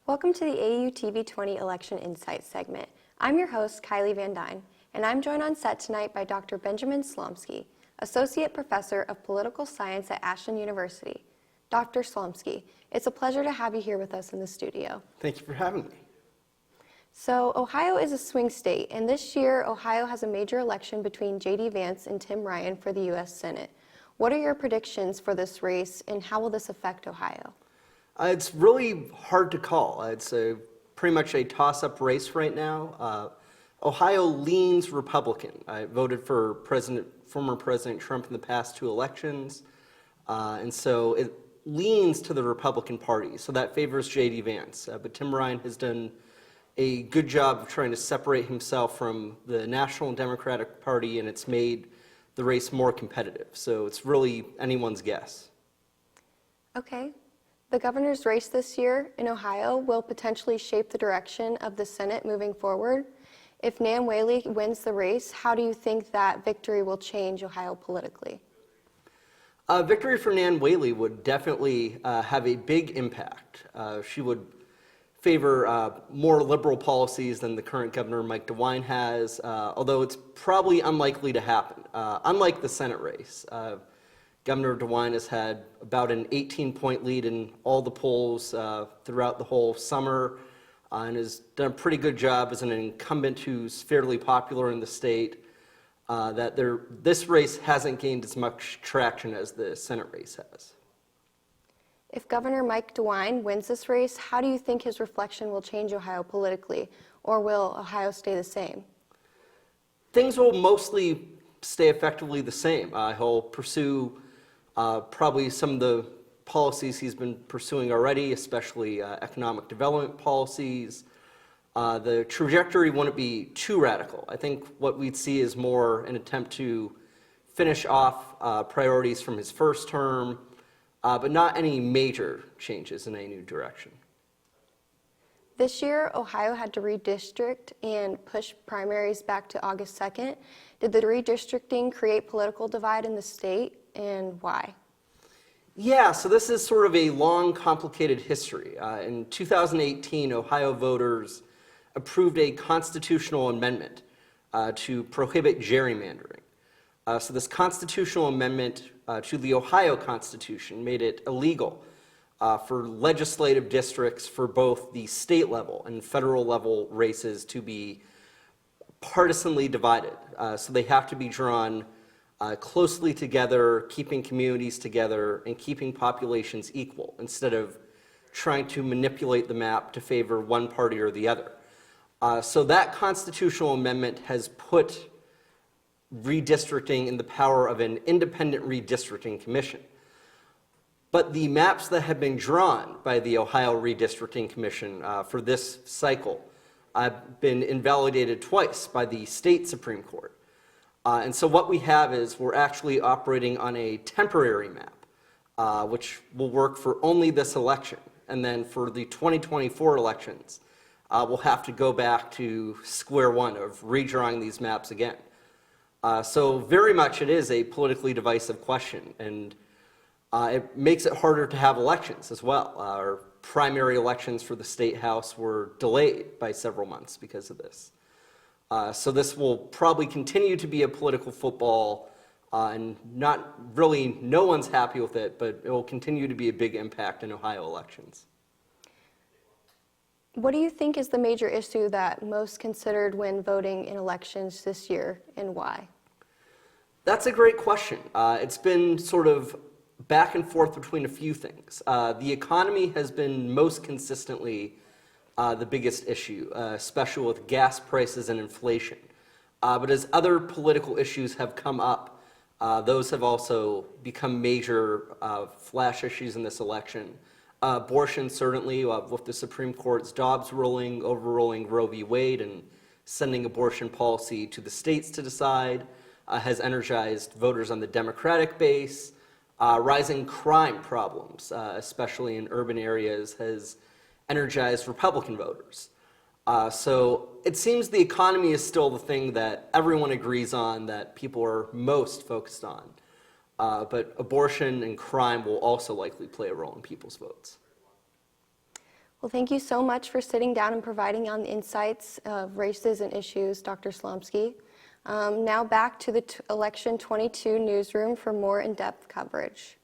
Welcome to the AU TV20 Election Insights segment. I'm your host, Kylie Van Dine, and I'm joined on set tonight by Dr. Benjamin Slomski, Associate Professor of Political Science at Ashland University. Dr. Slomski, it's a pleasure to have you here with us in the studio. Thank you for having me. So, Ohio is a swing state, and this year, Ohio has a major election between J.D. Vance and Tim Ryan for the U.S. Senate. What are your predictions for this race, and how will this affect Ohio? It's really hard to call. It's pretty much a toss-up race right now. Ohio leans Republican. I voted for former President Trump in the past two elections, and so it leans to the Republican Party, so that favors J.D. Vance. But Tim Ryan has done a good job of trying to separate himself from the National Democratic Party, and it's made the race more competitive. So it's really anyone's guess. Okay. The governor's race this year in Ohio will potentially shape the direction of the Senate moving forward. If Nan Whaley wins the race, how do you think that victory will change Ohio politically? Victory for Nan Whaley would definitely have a big impact. She would favor more liberal policies than the current governor, Mike DeWine, has, although it's probably unlikely to happen. Unlike the Senate race, Governor DeWine has had about an 18-point lead in all the polls throughout the whole summer and has done a pretty good job as an incumbent who's fairly popular in the state. This race hasn't gained as much traction as the Senate race has. If Governor Mike DeWine wins this race, how do you think his reflection will change Ohio politically, or will Ohio stay the same? Things will mostly stay effectively the same. He'll pursue probably some of the policies he's been pursuing already, especially economic development policies. The trajectory wouldn't be too radical. I think what we'd see is more an attempt to finish off priorities from his first term, but not any major changes in any new direction. This year, Ohio had to redistrict and push primaries back to August 2nd. Did the redistricting create political divide in the state, and why? Yeah, so this is sort of a long, complicated history. In 2018, Ohio voters approved a constitutional amendment to prohibit gerrymandering. So this constitutional amendment to the Ohio Constitution made it illegal for legislative districts for both the state level and federal level races to be partisanly divided. So they have to be drawn closely together, keeping communities together and keeping populations equal instead of trying to manipulate the map to favor one party or the other. So that constitutional amendment has put redistricting in the power of an independent redistricting commission. But the maps that have been drawn by the Ohio Redistricting Commission for this cycle have been invalidated twice by the state Supreme Court. And so what we have is we're actually operating on a temporary map, which will work for only this election. And then for the 2024 elections, we'll have to go back to square one of redrawing these maps again. So very much it is a politically divisive question, and it makes it harder to have elections as well. Our primary elections for the state house were delayed by several months because of this. So this will probably continue to be a political football, and no one's happy with it, but it will continue to be a big impact in Ohio elections. What do you think is the major issue that most considered when voting in elections this year, and why? That's a great question. It's been sort of back and forth between a few things. The economy has been most consistently the biggest issue, especially with gas prices and inflation. But as other political issues have come up, those have also become major flash issues in this election. Abortion, certainly, with the Supreme Court's Dobbs ruling, overruling Roe v. Wade and sending abortion policy to the states to decide, has energized voters on the Democratic base. Rising crime problems, especially in urban areas, has energized Republican voters. So it seems the economy is still the thing that everyone agrees on, that people are most focused on. But abortion and crime will also likely play a role in people's votes. Well, thank you so much for sitting down and providing on the insights of races and issues, Dr. Slomski. Now back to the Election 22 newsroom for more in-depth coverage.